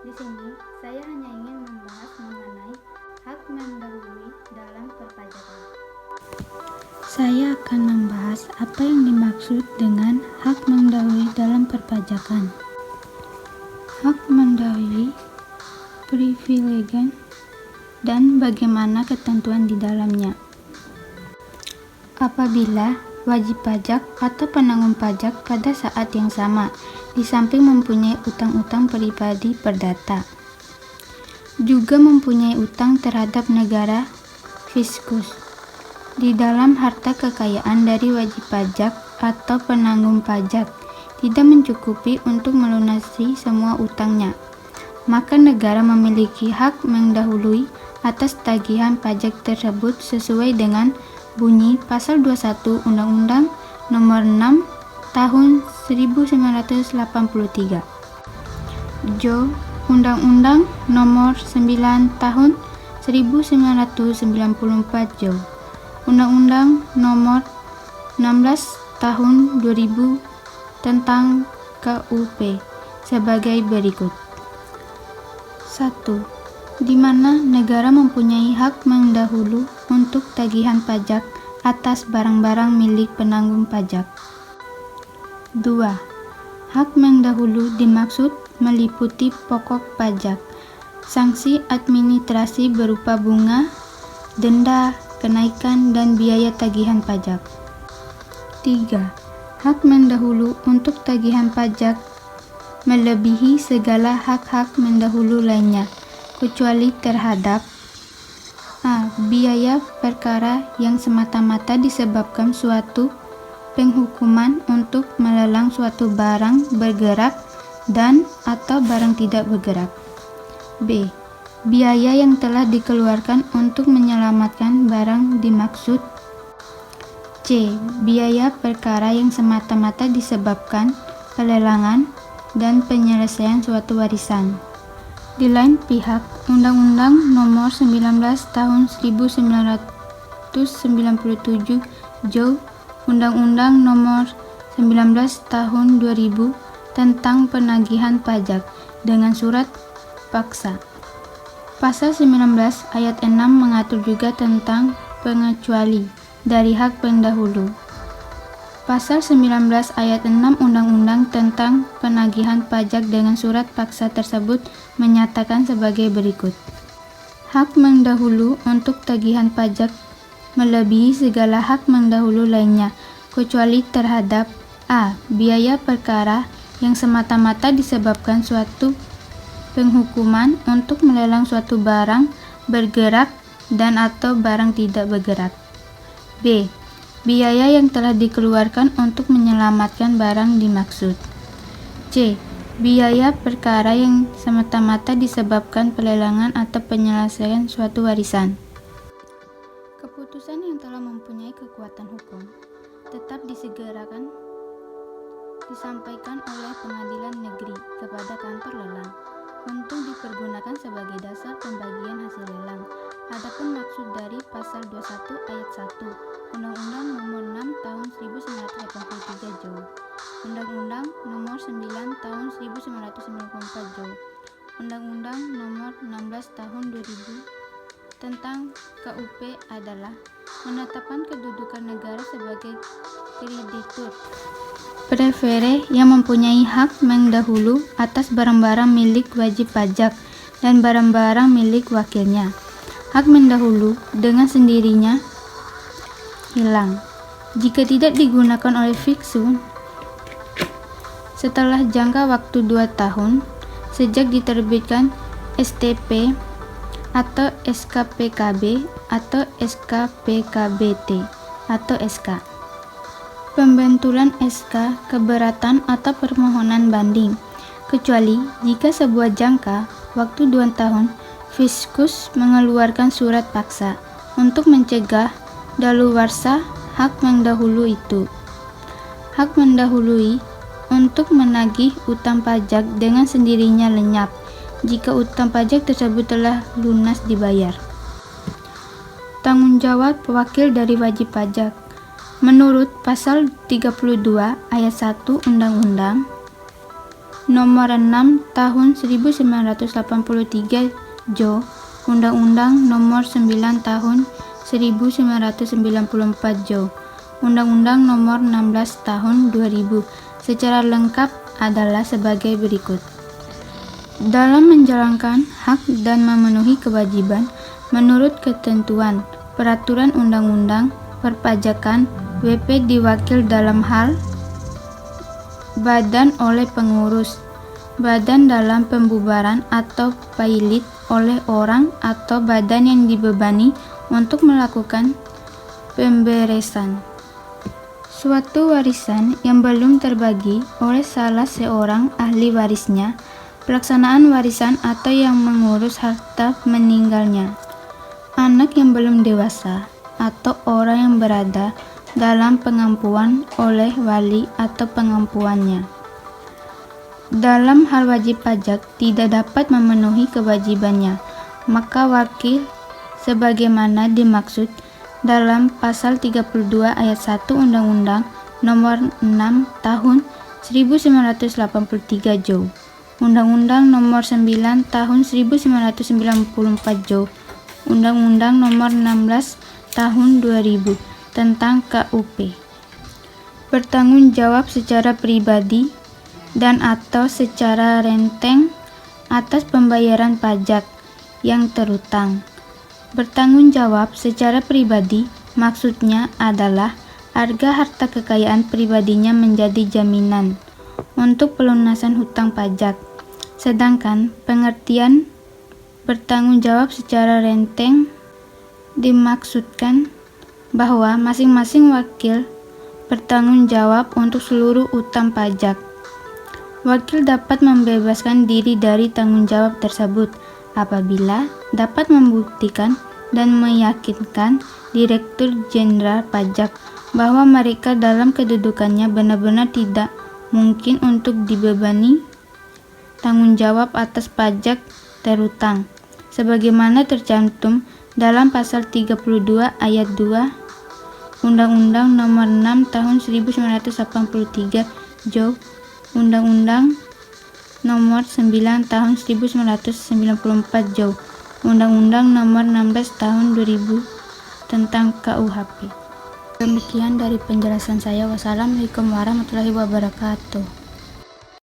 Di sini, saya hanya ingin membahas mengenai hak mendahului dalam perpajakan. Saya akan membahas apa yang dimaksud dengan hak mendahului dalam perpajakan. Hak mendahului, privilege, dan bagaimana ketentuan di dalamnya. Apabila wajib pajak atau penanggung pajak pada saat yang sama, di samping mempunyai utang-utang pribadi perdata, juga mempunyai utang terhadap negara fiskus di dalam harta kekayaan dari wajib pajak atau penanggung pajak tidak mencukupi untuk melunasi semua utangnya, maka negara memiliki hak mendahului atas tagihan pajak tersebut sesuai dengan bunyi Pasal 21 Undang-Undang Nomor 6 Tahun 1983. Jo. Undang-Undang Nomor 9 Tahun 1994 Jo. Undang-Undang Nomor 16 Tahun 2000 tentang KUP sebagai berikut. 1. Di mana negara mempunyai hak mendahulu untuk tagihan pajak atas barang-barang milik penanggung pajak. 2. Hak mendahulu dimaksud meliputi pokok pajak, sanksi administrasi berupa bunga, denda, kenaikan, dan biaya tagihan pajak. 3. Hak mendahulu untuk tagihan pajak melebihi segala hak-hak mendahulu lainnya, kecuali terhadap a. Biaya perkara yang semata-mata disebabkan suatu penghukuman untuk melelang suatu barang bergerak dan atau barang tidak bergerak. B. Biaya yang telah dikeluarkan untuk menyelamatkan barang dimaksud. C. Biaya perkara yang semata-mata disebabkan pelelangan dan penyelesaian suatu warisan. Di lain pihak, Undang-Undang Nomor 19 Tahun 1997 Jo. Undang-Undang Nomor 19 Tahun 2000 tentang penagihan pajak dengan surat paksa. Pasal 19 ayat 6 mengatur juga tentang pengecuali dari hak pendahulu. Pasal 19 ayat 6 Undang-Undang tentang penagihan pajak dengan surat paksa tersebut menyatakan sebagai berikut. Hak mendahulu untuk tagihan pajak melebihi segala hak mendahulu lainnya, kecuali terhadap a. Biaya perkara yang semata-mata disebabkan suatu penghukuman untuk melelang suatu barang bergerak dan atau barang tidak bergerak. B. Biaya yang telah dikeluarkan untuk menyelamatkan barang dimaksud. C. Biaya perkara yang semata-mata disebabkan pelelangan atau penyelesaian suatu warisan. Keputusan yang telah mempunyai kekuatan hukum tetap disegerakan disampaikan oleh pengadilan negeri kepada kantor lelang untuk dipergunakan sebagai dasar pembagian hasil lelang. Adapun maksud dari Pasal 21 ayat 1 Undang-Undang Nomor 6 Tahun 1983 Jo. Undang-Undang Nomor 9 Tahun 1994 Jo. Undang-Undang Nomor 16 Tahun 2000 tentang KUP adalah menetapkan kedudukan negara sebagai kreditur prefere yang mempunyai hak mendahulu atas barang-barang milik wajib pajak dan barang-barang milik wakilnya. Hak mendahulu dengan sendirinya hilang jika tidak digunakan oleh fiksun setelah jangka waktu 2 tahun sejak diterbitkan STP atau SKPKB atau SKPKBT atau SK. Pembentulan SK keberatan atau permohonan banding, kecuali jika sebuah jangka waktu 2 tahun Fiskus mengeluarkan surat paksa untuk mencegah daluwarsa hak mendahulu itu. Hak mendahului untuk menagih utang pajak dengan sendirinya lenyap jika utang pajak tersebut telah lunas dibayar. Tanggung jawab wakil dari wajib pajak. Menurut Pasal 32 ayat 1 Undang-Undang Nomor 6 Tahun 1983 Jo, Undang-Undang Nomor 9 Tahun 1994 Jo, Undang-Undang Nomor 16 Tahun 2000 secara lengkap adalah sebagai berikut. Dalam menjalankan hak dan memenuhi kewajiban menurut ketentuan peraturan undang-undang perpajakan, WP diwakil dalam hal badan oleh pengurus, badan dalam pembubaran atau pailit oleh orang atau badan yang dibebani untuk melakukan pemberesan suatu warisan yang belum terbagi oleh salah seorang ahli warisnya, pelaksanaan warisan atau yang mengurus harta meninggalnya, anak yang belum dewasa, atau orang yang berada dalam pengampuan oleh wali atau pengampuannya. Dalam hal wajib pajak tidak dapat memenuhi kewajibannya, maka wakil sebagaimana dimaksud dalam pasal 32 ayat 1 Undang-Undang Nomor 6 Tahun 1983 Jo, Undang-Undang Nomor 9 Tahun 1994 Jo, Undang-Undang Nomor 16 Tahun 2000 tentang KUP. Bertanggung jawab secara pribadi dan atau secara renteng atas pembayaran pajak yang terutang. Bertanggung jawab secara pribadi maksudnya adalah harga harta kekayaan pribadinya menjadi jaminan untuk pelunasan hutang pajak. Sedangkan pengertian bertanggung jawab secara renteng dimaksudkan bahwa masing-masing wakil bertanggung jawab untuk seluruh utang pajak. Wakil dapat membebaskan diri dari tanggung jawab tersebut apabila dapat membuktikan dan meyakinkan Direktur Jenderal Pajak bahwa mereka dalam kedudukannya benar-benar tidak mungkin untuk dibebani tanggung jawab atas pajak terutang, sebagaimana tercantum dalam pasal 32 ayat 2 Undang-Undang Nomor 6 Tahun 1983 Jo, Undang-Undang Nomor 9 Tahun 1994 Jo, Undang-Undang Nomor 16 Tahun 2000 tentang KUHP. Demikian dari penjelasan saya. Wassalamualaikum warahmatullahi wabarakatuh.